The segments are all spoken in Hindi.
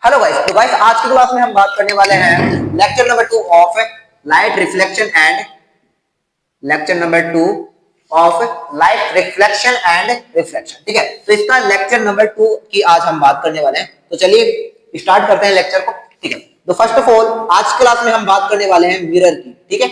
हेलो गाइस, तो गाइस आज की क्लास में हम बात करने वाले हैं lecture number 2 of light reflection and lecture number 2 of light reflection and reflection. ठीक है, तो इसका लेक्चर नंबर 2 की आज हम बात करने वाले हैं। तो चलिए स्टार्ट करते हैं लेक्चर को। ठीक है, तो फर्स्ट ऑफ ऑल आज की क्लास में हम बात करने वाले हैं मिरर की। ठीक है,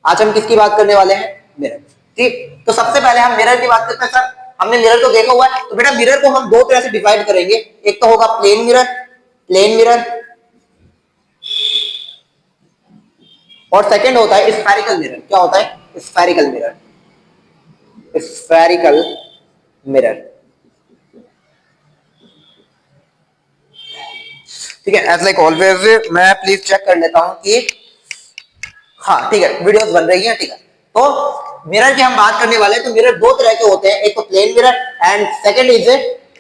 आज हम किसकी बात करने वाले हैं? मिरर। ठीक, तो सबसे पहले हम मिरर की बात करते हैं। सर हमने मिरर को देखा हुआ है, तो बेटा मिरर को हम दो तरह से डिवाइड करेंगे। एक तो होगा प्लेन मिरर और सेकंड होता है स्फेरिकल मिरर। क्या होता है? Spherical mirror. ठीक है, एज लाइक ऑलवेज मैं प्लीज चेक कर लेता हूं कि हाँ ठीक है वीडियोस बन रही हैं। ठीक है, तो मिरर की हम बात करने वाले हैं। तो मिरर दो तरह के होते हैं, एक तो plane mirror and second is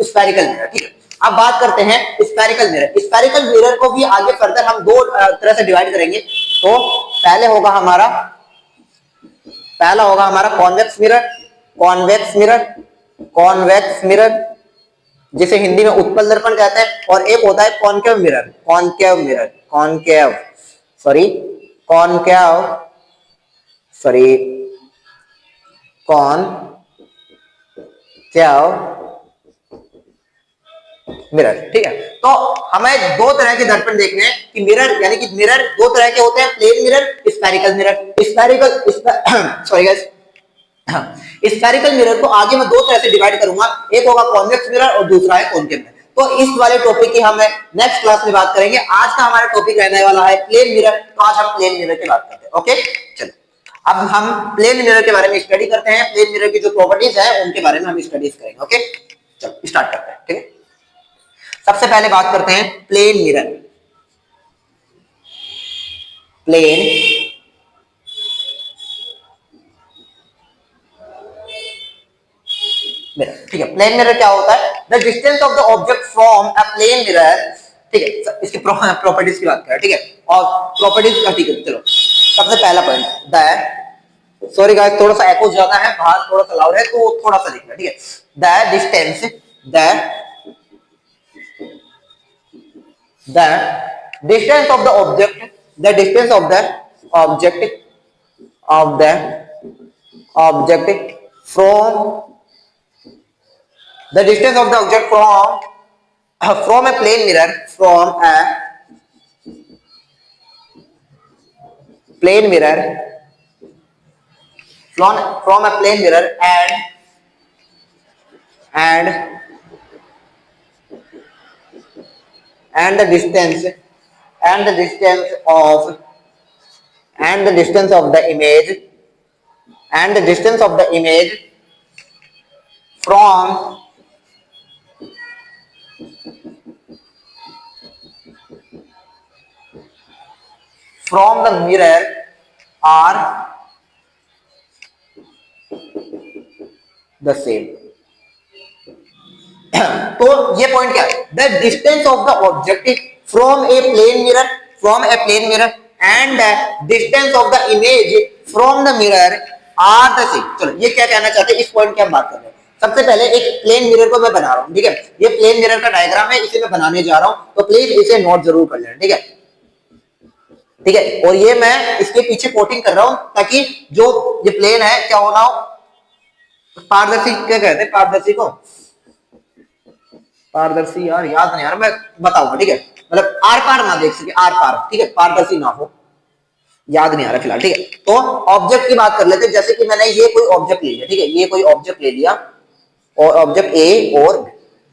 spherical mirror. ठीक है, अब बात करते हैं स्फेरिकल मिरर। स्फेरिकल मिरर को भी आगे फर्दर हम दो तरह से डिवाइड करेंगे। तो पहला होगा हमारा कॉन्वेक्स मिरर जिसे हिंदी में उत्पल दर्पण कहते हैं, और एक होता है कॉनकेव मिरर। मिरर। ठीक है, तो हमें दो तरह के दर्पण देखने हैं कि मिरर यानी कि मिरर दो तरह के होते हैं, प्लेन मिरर, स्फेरिकल मिरर को आगे मैं दो तरह से डिवाइड करूंगा। एक होगा कॉन्वेक्स मिरर और दूसरा है कॉनकेव मिरर। तो इस वाले टॉपिक की हम नेक्स्ट क्लास में बात करेंगे। आज का हमारा टॉपिक रहने वाला है प्लेन मिरर। तो आज हम प्लेन मिरर की बात करते हैं। ओके, चलो अब हम प्लेन मिरर के बारे में स्टडी करते हैं। प्लेन मिरर की जो प्रॉपर्टीज है उनके बारे में हम स्टडीज करेंगे। ओके, चलो स्टार्ट करते हैं। ठीक है, सबसे पहले बात करते हैं प्लेन मिरर। ठीक है, प्लेन मिरर क्या होता है? The distance of the object from a plane mirror. ठीक है, इसकी प्रॉपर्टीज की बात करें। ठीक है, और प्रॉपर्टीज का ठीक है, चलो सबसे पहला पॉइंट द सॉरी गाइस थोड़ा सा एको ज्यादा है, बाहर थोड़ा सा लाउड है तो थोड़ा सा देखना। ठीक है, the distance of the object from a plane mirror and the distance of the image from the mirror are the same. तो ये पॉइंट क्या है? The distance of the object from a plane mirror and the distance of the image from the mirror are the same. चलो ये क्या कहना चाहते हैं, इस पॉइंट की हम बात कर रहे हैं। सबसे पहले एक प्लेन मिरर को मैं बना रहा हूं। ठीक है, ये प्लेन मिरर का डायग्राम है, इसे मैं बनाने जा रहा हूं, तो प्लीज इसे नोट जरूर कर लेना। ठीक है, और ये मैं इसके पीछे कोटिंग कर रहा हूं ताकि जो ये प्लेन है क्या होना हो, पारदर्शी। क्या कहते हैं पारदर्शी यार याद नहीं, यार मैं बताऊंगा। ठीक है, मतलब आर पार ना देख सके, आर पार। ठीक है, पारदर्शी ना हो, याद नहीं आ रहा फिलहाल। ठीक है, तो ऑब्जेक्ट की बात कर लेते हैं। जैसे कि मैंने ये कोई ऑब्जेक्ट ले लिया। ठीक है, ये कोई ऑब्जेक्ट ले लिया और ऑब्जेक्ट ए और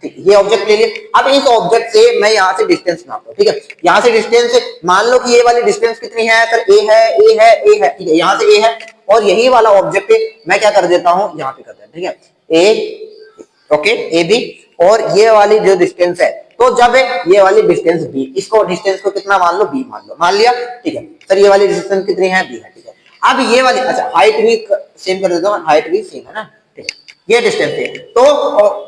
ठीक है, ये ऑब्जेक्ट ले लिया। अब इस ऑब्जेक्ट से मैं यहाँ से डिस्टेंस नापता हूँ। ठीक है, यहाँ से डिस्टेंस मान लो कि ये वाली डिस्टेंस कितनी है सर? ए है। ठीक है, यहाँ से ए है और यही वाला ऑब्जेक्ट मैं क्या कर देता हूँ, यहाँ पे कर देता हूँ। ठीक है, ए ओके, ए बी, और ये वाली जो डिस्टेंस है, तो जब ये वाली डिस्टेंस बी, इसको डिस्टेंस को कितना मान लो, बी मान लिया। ठीक है सर, ये वाली डिस्टेंस कितनी है? बी है। ठीक है, अब ये वाली अच्छा हाइट भी सेम कर देता हूं, हाइट भी सेम है ना। ठीक है, ये डिस्टेंस है। तो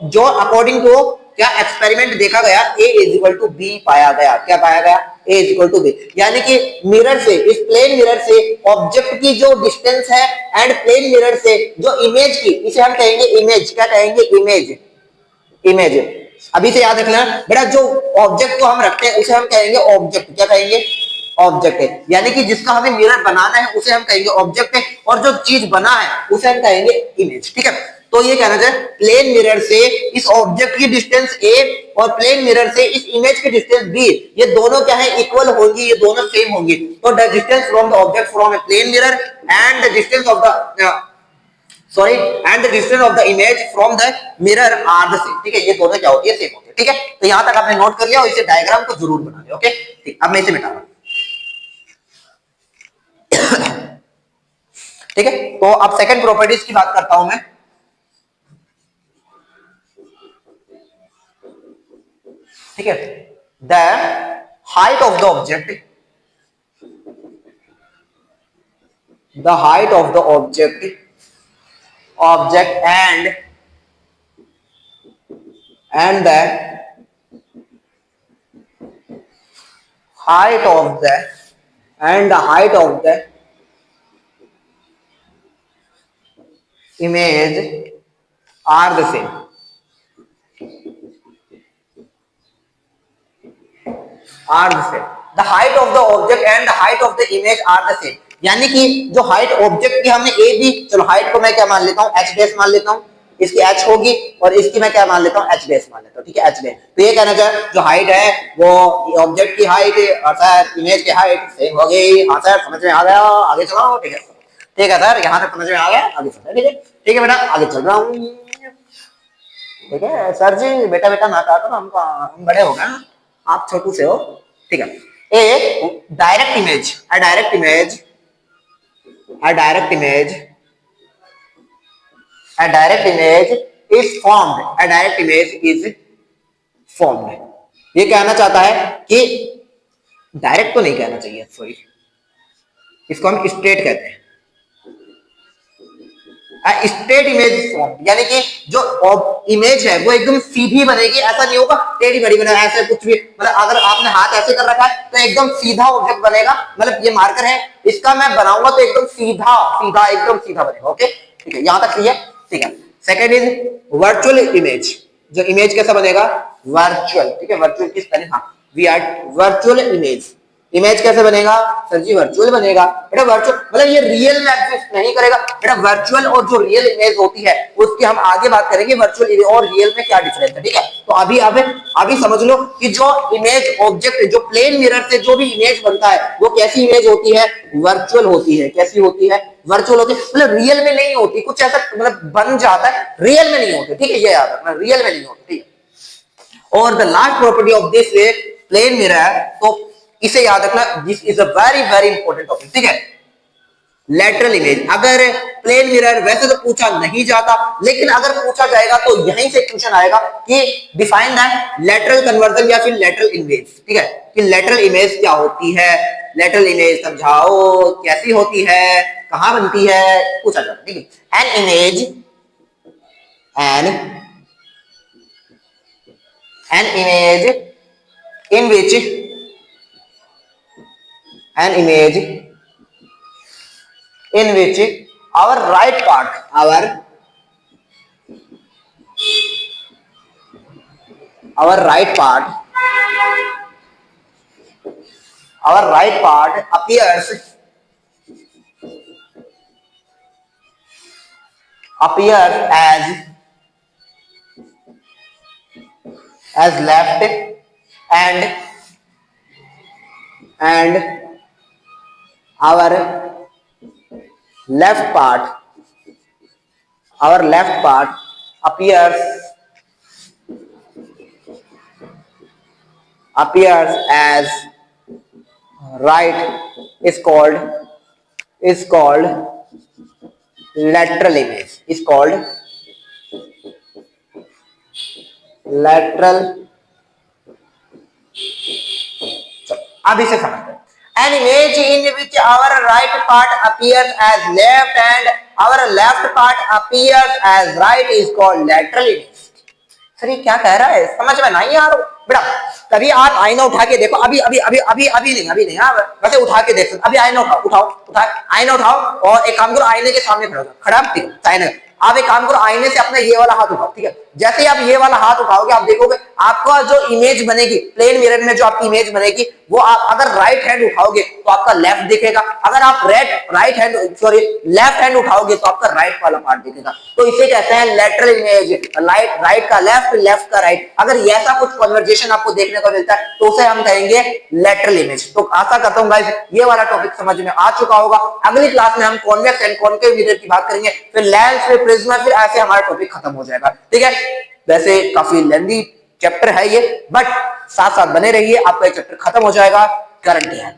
जो अकॉर्डिंग टू क्या एक्सपेरिमेंट देखा गया, ए इज इक्वल टू बी पाया गया। क्या पाया गया? ए इज इक्वल टू बी, यानी कि मिरर से, इस प्लेन मिरर से ऑब्जेक्ट की जो डिस्टेंस है एंड प्लेन मिरर से जो इमेज की, इसे हम कहेंगे इमेज। क्या कहेंगे? इमेज। अभी से याद रखना बेटा, जो ऑब्जेक्ट को हम रखते हैं उसे हम कहेंगे ऑब्जेक्ट। क्या कहेंगे? ऑब्जेक्ट है। यानी कि जिसका हमें मिरर बनाना है उसे हम कहेंगे ऑब्जेक्ट है, और जो चीज बना है उसे हम कहेंगे इमेज। ठीक है, तो ये कहना चाहिए प्लेन मिरर से इस ऑब्जेक्ट की डिस्टेंस a और प्लेन मिरर से इस इमेज की डिस्टेंस b, ये दोनों क्या है? इक्वल होंगी, ये दोनों सेम होंगी। तो the distance from the object from a plane mirror and the distance of the sorry and the distance of the image from the mirror are the same. ठीक है, ये दोनों क्या होती है? सेम होती है। ठीक है, तो यहां तक आपने नोट कर लिया और इसे डायग्राम को जरूर बना लिया। ओके, ठीक, अब मैं इसे मिटा रहा हूं। ठीक है, तो अब सेकंड प्रॉपर्टीज की बात करता हूं मैं। ठीक है, the height of the object, the height of the object and the height of the image are the same। The height of the object and the height of the image are the same। यानी कि जो हाइट ऑब्जेक्ट की हमने ए दी, चलो हाइट को मैं क्या मान लेता हूं? एच बेस मान लेता हूं, इसकी एच होगी और इसकी मैं क्या मान लेता हूं? एच बेस मान लेता हूं। ठीक है, एच बेस। तो ये कहना चाहिए जो हाइट है वो ऑब्जेक्ट की हाइट और सर इमेज की हाइट सेम होगी। हाँ सर, समझ में आ गया? आगे चलो। ठीक है, ठीक है सर, यहाँ तक समझ में आ गया, आगे चलते हैं। ठीक है, ठीक है बेटा, आगे चल रहा हूँ। ठीक है सर जी, बेटा बेटा ना कहा करो, हम बड़े हो गए, आप छोटू से हो। ठीक है, a direct image, a direct image is formed। ये कहना चाहता है कि डायरेक्ट तो नहीं कहना चाहिए, सॉरी, इसको हम स्ट्रेट कहते हैं। स्ट्रेट इमेज फॉर्म, यानी कि जो इमेज है वो एकदम सीधी बनेगी, ऐसा नहीं होगा टेढ़ी बड़ी बनेगा, ऐसे कुछ भी। मतलब अगर आपने हाथ ऐसे कर रखा है तो एकदम सीधा ऑब्जेक्ट बनेगा। मतलब ये मार्कर है, इसका मैं बनाऊंगा तो एकदम सीधा सीधा एकदम सीधा बनेगा। ओके, ठीक है, यहां तक क्लियर? ठीक है, सेकंड इज वर्चुअल इमेज। जो इमेज कैसा बनेगा? वर्चुअल। ठीक है, वर्चुअल की स्पेलिंग, हाँ, we are virtual image. Image कैसे बनेगा? सर जी वर्चुअल बनेगा। बेटा वर्चुअल मतलब ये रियल में एग्जिस्ट नहीं करेगा। बेटा वर्चुअल और जो रियल इमेज होती है उसकी हम आगे बात करेंगे, वर्चुअल इमेज और रियल में क्या डिफरेंस है। ठीक है, तो अभी समझ लो कि जो इमेज ऑब्जेक्ट, जो प्लेन मिरर से जो भी इमेज बनता है वो कैसी इमेज होती है? वर्चुअल होती है। कैसी होती है? वर्चुअल होती है। मतलब रियल में नहीं होती, कुछ ऐसा मतलब बन जाता है, रियल में नहीं होती। ठीक है, ये याद रखना, रियल में नहीं होती। ठीक है, और the last property of this plane mirror, तो इसे याद रखना, this is a very very important topic. ठीक है, लेटरल इमेज। अगर प्लेन मिरर वैसे तो पूछा नहीं जाता, लेकिन अगर पूछा जाएगा तो यहीं से क्वेश्चन आएगा कि डिफाइन दैट लेटरल कन्वर्जन या फिर लेटरल इमेज। ठीक है, कि लेटरल इमेज क्या होती है, लेटरल इमेज समझाओ कैसी होती है, कहां बनती है, पूछा जाता। ठीक है, an image in which an image in which our right part appears as left and our left part appears as right is called lateral image, is called lateral। अब इसे समझते हैं। An image in which our right part appears as left and our left part appears as right is called lateral image। Sir ये क्या कह रहा है, समझ में नहीं आ रहा बेटा? कभी आप आईना उठा के देखो, अभी नहीं, वैसे उठा के देखो, अभी आईना आईना उठाओ और एक काम करो, आईने के सामने खड़ा ठीक है, आप एक काम करो, आईने से अपना ये वाला हाथ उठाओ। ठीक है, जैसे ही आप ये वाला हाथ उठाओगे आप देखोगे आपका जो इमेज बनेगी प्लेन मिरर में, जो आपकी इमेज बनेगी वो आप अगर राइट हैंड उठाओगे तो आपका लेफ्ट दिखेगा, अगर आप लेफ्ट हैंड उठाओगे तो आपका राइट वाला पार्ट दिखेगा। तो इसे कहते हैं लेटरल इमेज, राइट का लेफ्ट, लेफ्ट का राइट। अगर ऐसा कुछ कन्वर्जेशन आपको देखने को मिलता है तो उसे हम कहेंगे लेटरल इमेज। तो आशा करता हूं गाइस ये वाला टॉपिक समझ में आ चुका होगा। अगली क्लास में हम कॉन्वेक्स एंड कॉन्केव मिरर की बात करेंगे, फिर लेंस, फिर प्रिज्मा, फिर ऐसे हमारा टॉपिक खत्म हो जाएगा। ठीक है, वैसे काफी लेंथी चैप्टर है ये, बट साथ साथ बने रहिए, आपका चैप्टर खत्म हो जाएगा, गारंटी है।